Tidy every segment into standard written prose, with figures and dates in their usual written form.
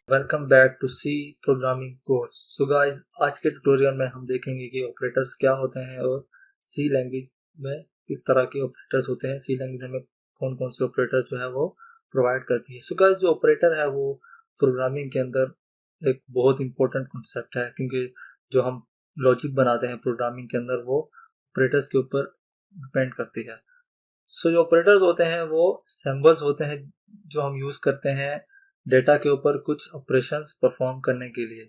Welcome back to C programming course. So guys, आज के tutorial में हम देखेंगे कि ऑपरेटर्स क्या होते हैं और सी लैंग्वेज में किस तरह के ऑपरेटर्स होते हैं। सी लैंग्वेज हमें कौन कौन से ऑपरेटर जो है वो प्रोवाइड करती है। सो गाइस, जो ऑपरेटर है वो प्रोग्रामिंग के अंदर एक बहुत इंपॉर्टेंट कॉन्सेप्ट है, क्योंकि जो हम लॉजिक बनाते हैं प्रोग्रामिंग के अंदर वो ऑपरेटर्स के ऊपर डिपेंड करती है। सो जो ऑपरेटर्स होते हैं वो सिंबल्स होते हैं जो हम यूज करते हैं डेटा के ऊपर कुछ ऑपरेशंस परफॉर्म करने के लिए।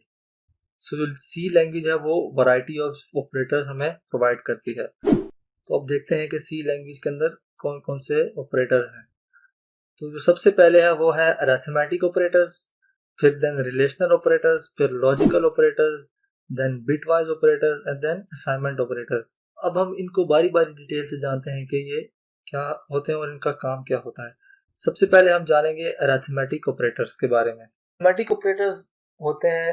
सो जो सी लैंग्वेज है वो वैरायटी ऑफ ऑपरेटर्स हमें प्रोवाइड करती है। तो अब देखते हैं कि सी लैंग्वेज के अंदर कौन कौन से ऑपरेटर्स हैं। तो जो सबसे पहले है वो है अरिथमेटिक ऑपरेटर्स, फिर देन रिलेशनल ऑपरेटर्स, फिर logical operators, then bitwise operators and then assignment operators. अब हम इनको बारी बारी डिटेल से जानते हैं कि ये क्या होते हैं और इनका काम क्या होता है। सबसे पहले हम जानेंगे अरिथमेटिक ऑपरेटर्स के बारे में। अरिथमेटिक ऑपरेटर्स होते हैं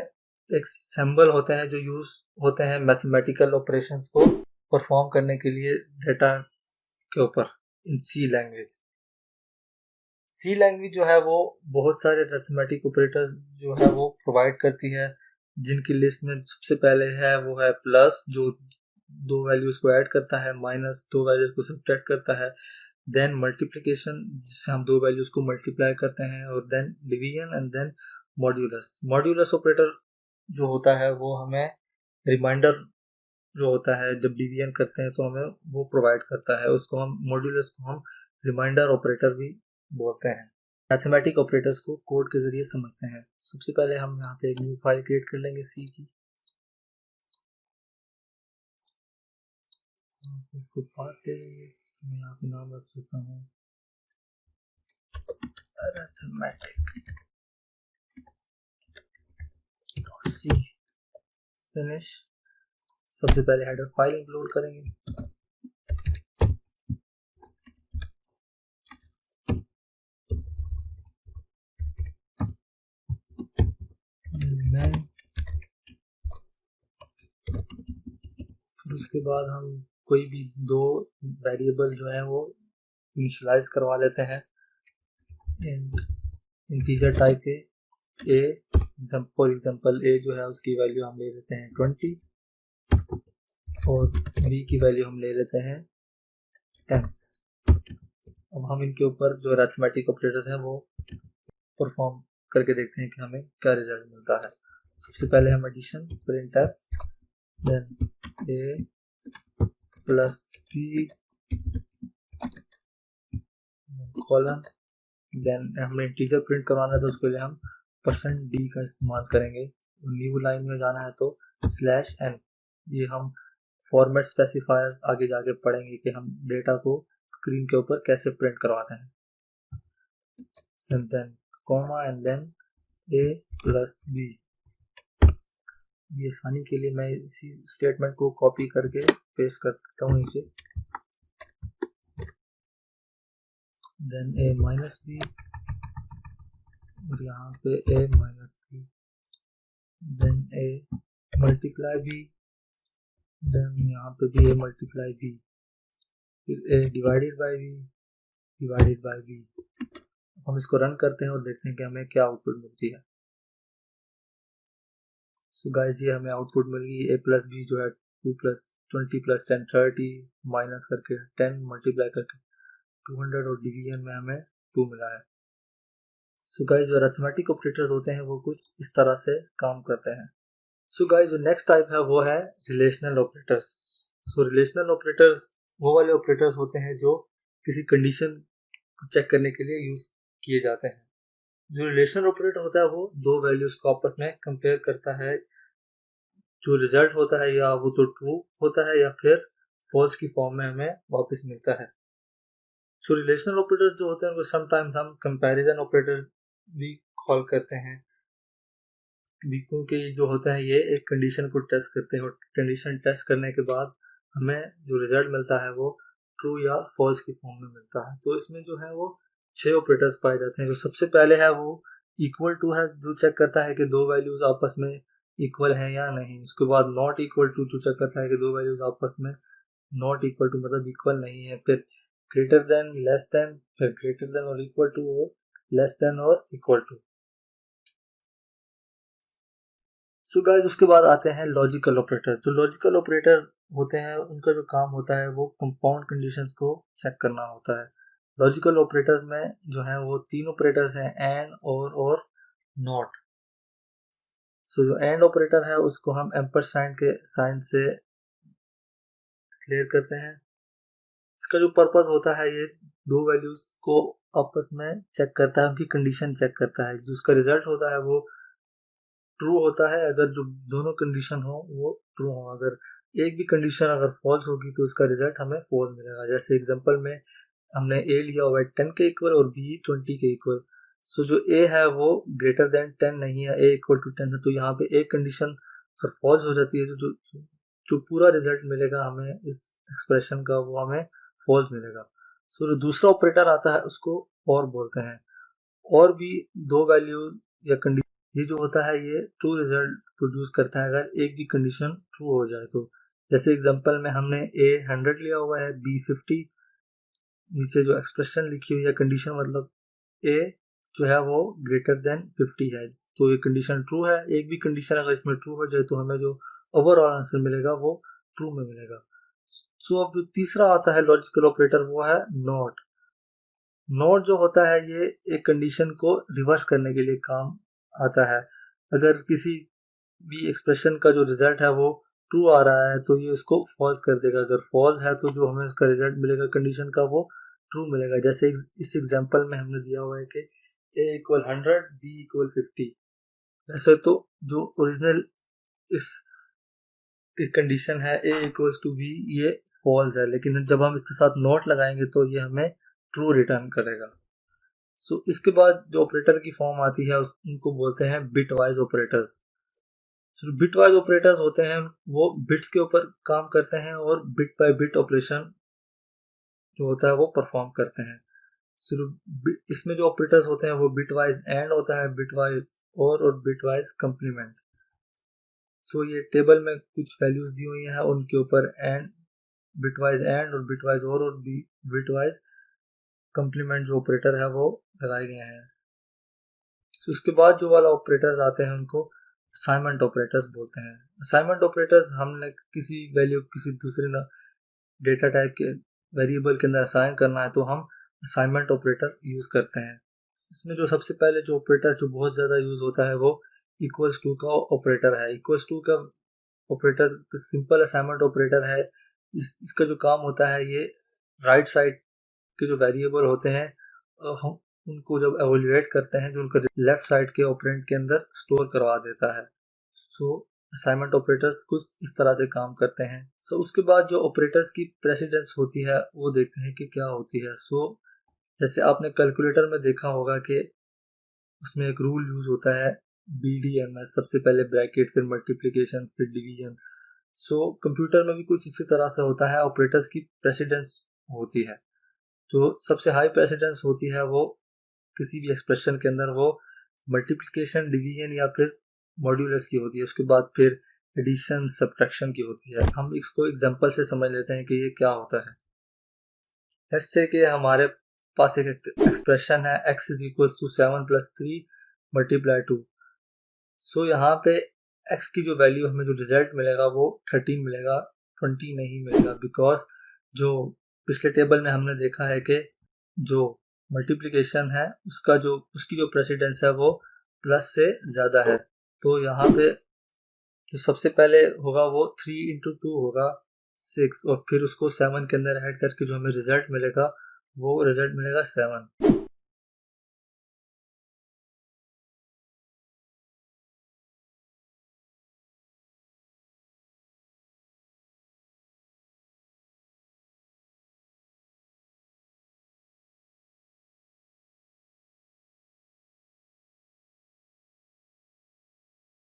एक सिंबल होते हैं जो यूज होते हैं मैथमेटिकल ऑपरेशंस को परफॉर्म करने के लिए डेटा के ऊपर इन सी लैंग्वेज। सी लैंग्वेज जो है वो बहुत सारे अरिथमेटिक ऑपरेटर्स जो है वो प्रोवाइड करती है, जिनकी लिस्ट में सबसे पहले है वो है प्लस, जो दो वैल्यूज को ऐड करता है, माइनस दो वैल्यूज को सब्ट्रैक्ट करता है, देन मल्टीप्लिकेशन जिससे हम दो वैल्यूज को मल्टीप्लाई करते हैं, और then division and then modulus. Modulus operator जो होता है वो हमें रिमाइंडर जो होता है जब डिवीजन करते हैं तो हमें वो प्रोवाइड करता है, उसको हम मॉड्यूलस को हम रिमाइंडर ऑपरेटर भी बोलते हैं। मैथमेटिक ऑपरेटर्स को कोड के जरिए समझते हैं। सबसे पहले हम यहाँ पे एक न्यू फाइल क्रिएट कर लेंगे सी की। इसको पाथ दे देंगे, तो मैं यहाँ पे नाम रख देता हूँ अरिथमेटिक सी। फिनिश। सबसे पहले हेडर फाइल इंक्लूड करेंगे। मैं फिर उसके बाद हम कोई भी दो वेरिएबल जो है वो इनिशियलाइज करवा लेते हैं इंटीजर टाइप के। ए फॉर एग्जांपल ए जो है उसकी वैल्यू हम ले लेते हैं 20 और बी की वैल्यू हम ले लेते हैं 10। अब हम इनके ऊपर जो अरिथमेटिक ऑपरेटर्स हैं वो परफॉर्म करके देखते हैं कि हमें क्या रिजल्ट मिलता है। सबसे पहले हम एडिशन प्रिंटफ, देन ए प्लस बी कॉलन, देन हमें इंटीजर प्रिंट करवाना है तो उसके लिए हम %d का इस्तेमाल करेंगे। न्यू लाइन में जाना है तो /n। ये हम फॉर्मेट स्पेसिफायर्स आगे जाके पढ़ेंगे कि हम डेटा को स्क्रीन के ऊपर कैसे प्रिंट करवाते हैं। Then comma and then a plus b। ये आसानी के लिए मैं इसी स्टेटमेंट को कॉपी करके पेस्ट कर देता हूँ नीचे। देन a माइनस बी और यहाँ पे a minus b, then a multiply b, then यहाँ पे भी a मल्टीप्लाई बी, फिर a divided by b divided by b. हम इसको रन करते हैं और देखते हैं कि हमें क्या आउटपुट मिलती है। सो गाइस, ये हमें आउटपुट मिल गई। a प्लस बी जो है 2 प्लस 20 प्लस 10 30 माइनस करके 10 मल्टीप्लाई करके 200 और डिवीजन में हमें 2 मिला है। सो गाइस, जो अरिथमेटिक ऑपरेटर्स होते हैं वो कुछ इस तरह से काम करते हैं। सो गाइस, जो नेक्स्ट टाइप है वो है रिलेशनल ऑपरेटर्स। सो रिलेशनल ऑपरेटर्स वो वाले ऑपरेटर्स होते हैं जो किसी कंडीशन को चेक करने के लिए यूज किए जाते हैं। जो रिलेशनल ऑपरेटर होता है वो दो वैल्यूज को आपस में कंपेयर करता है। जो रिजल्ट होता है या वो तो ट्रू होता है या फिर फॉल्स की फॉर्म में हमें वापस मिलता है। सो रिलेशनल ऑपरेटर्स जो होते हैं उनको समटाइम्स हम कंपैरिजन ऑपरेटर भी कॉल करते हैं, क्योंकि जो होता है ये एक कंडीशन को टेस्ट करते हैं और कंडीशन टेस्ट करने के बाद हमें जो रिजल्ट मिलता है वो ट्रू या फॉल्स की फॉर्म में मिलता है। तो इसमें जो है वो 6 ऑपरेटर्स पाए जाते हैं। जो सबसे पहले है वो इक्वल टू है, जो चेक करता है कि दो वैल्यूज आपस में इक्वल हैं या नहीं। उसके बाद नॉट इक्वल टू जो चेक करता है कि दो वैल्यूज आपस में नॉट इक्वल टू मतलब इक्वल नहीं है। फिर ग्रेटर देन, लेस देन, फिर ग्रेटर देन और इक्वल टू, और लेस देन और इक्वल टू। सो गाइस उसके बाद आते हैं लॉजिकल ऑपरेटर। जो लॉजिकल ऑपरेटर होते हैं उनका जो काम होता है वो कंपाउंड कंडीशंस को चेक करना होता है। लॉजिकल ऑपरेटर्स में जो है वो तीन ऑपरेटर्स हैं, एंड, और नॉट। सो जो एंड ऑपरेटर है उसको हम एम्परसैंड के साइन से क्लियर करते हैं। इसका जो पर्पस होता है ये दो वैल्यूज को आपस में चेक करता है, उनकी कंडीशन चेक करता है। जो उसका रिजल्ट होता है वो ट्रू होता है अगर जो दोनों कंडीशन हो वो ट्रू हो। अगर एक भी कंडीशन अगर फॉल्स होगी तो इसका रिजल्ट हमें फॉल्स मिलेगा। जैसे एग्जांपल में हमने ए लिया हुआ है 10 के इक्वल और बी 20 के इक्वल। सो जो ए है वो ग्रेटर देन 10 नहीं है, ए इक्वल टू 10 है, तो यहाँ पे एक कंडीशन अगर फॉल्स हो जाती है तो जो पूरा रिजल्ट मिलेगा हमें इस एक्सप्रेशन का वो हमें फॉल्स मिलेगा। सो जो दूसरा ऑपरेटर आता है उसको और बोलते हैं। और भी दो वैल्यूज या कंडीशन, ये जो होता है ये ट्रू रिजल्ट प्रोड्यूस करता है अगर एक भी कंडीशन ट्रू हो जाए तो। जैसे एग्जांपल में हमने ए 100 लिया हुआ है, बी 50, नीचे जो एक्सप्रेशन लिखी हुई है कंडीशन मतलब ए जो है वो ग्रेटर देन 50 है, तो ये कंडीशन ट्रू है। एक भी कंडीशन अगर इसमें ट्रू हो जाए तो हमें जो ओवरऑल आंसर मिलेगा वो ट्रू में मिलेगा। सो अब जो तीसरा आता है लॉजिकल ऑपरेटर वो है नॉट। नॉट जो होता है ये एक कंडीशन को रिवर्स करने के लिए काम आता है। अगर किसी भी एक्सप्रेशन का जो रिजल्ट है वो ट्रू आ रहा है तो ये उसको फॉल्स कर देगा। अगर फॉल्स है तो जो हमें इसका रिजल्ट मिलेगा कंडीशन का वो ट्रू मिलेगा। जैसे इस एग्जांपल में हमने दिया हुआ है कि a इक्वल 100, b इक्वल 50। वैसे तो जो ओरिजिनल इस कंडीशन है a इक्वल्स टू b ये फॉल्स है, लेकिन जब हम इसके साथ नॉट लगाएंगे तो ये हमें ट्रू रिटर्न करेगा। सो इसके बाद जो ऑपरेटर की फॉर्म आती है उनको बोलते हैं bit wise operators. Bit wise operators होते हैं वो बिट्स के ऊपर काम करते हैं और बिट बाय बिट ऑपरेशन जो होता है वो परफॉर्म करते हैं। सिर्फ इसमें जो ऑपरेटर्स होते हैं वो बिट वाइज एंड होता है, बिट वाइज और बिट वाइज कंप्लीमेंट। सो ये टेबल में कुछ वैल्यूज दी हुई हैं, उनके ऊपर एंड, बिटवाइज एंड और बिटवाइज और बिटवाइज कंप्लीमेंट जो ऑपरेटर है वो लगाए गए हैं। सो इसके बाद जो वाला ऑपरेटर्स आते हैं उनको असाइनमेंट ऑपरेटर्स बोलते हैं। असाइनमेंट ऑपरेटर्स हमने किसी वैल्यू किसी दूसरे डेटा टाइप के वेरिएबल के अंदर असाइन करना है तो हम असाइनमेंट ऑपरेटर यूज करते हैं। इसमें जो सबसे पहले जो ऑपरेटर जो बहुत ज़्यादा यूज होता है वो इक्वल्स टू का ऑपरेटर है। इक्वल्स टू का ऑपरेटर सिंपल असाइनमेंट ऑपरेटर है। इसका जो काम होता है ये राइट साइड के जो वेरिएबल होते हैं हम उनको जब एवोल्यूएट करते हैं जो उनका लेफ्ट साइड के ऑपरेंड के अंदर स्टोर करवा देता है। सो असाइनमेंट ऑपरेटर्स कुछ इस तरह से काम करते हैं। सो उसके बाद जो ऑपरेटर्स की प्रेसिडेंस होती है वो देखते हैं कि क्या होती है। सो जैसे आपने कैलकुलेटर में देखा होगा कि उसमें एक रूल यूज होता है BDMS, सबसे पहले ब्रैकेट फिर मल्टीप्लिकेशन फिर डिवीजन। सो कंप्यूटर में भी कुछ इसी तरह से होता है, ऑपरेटर्स की प्रेसिडेंस होती है। जो सबसे हाई प्रेसिडेंस होती है वो किसी भी एक्सप्रेशन के अंदर वो मल्टीप्लिकेशन, डिवीजन या फिर मॉड्यूलस की होती है। उसके बाद फिर एडिशन, सब्ट्रैक्शन की होती है। हम इसको एग्जांपल से समझ लेते हैं कि ये क्या होता है। लेट्स से कि हमारे पास एक एक्सप्रेशन है x is equal to 7 + 3 multiply 2। So यहाँ पे x की जो वैल्यू हमें जो रिजल्ट मिलेगा वो 13 मिलेगा, 20 नहीं मिलेगा, बिकॉज जो पिछले टेबल में हमने देखा है कि जो मल्टीप्लिकेशन है उसकी जो प्रेसिडेंस है वो प्लस से ज़्यादा है। तो यहाँ पे जो सबसे पहले होगा वो 3 × 2 होगा 6 और फिर उसको 7 के अंदर ऐड करके जो हमें रिजल्ट मिलेगा वो रिजल्ट मिलेगा 7।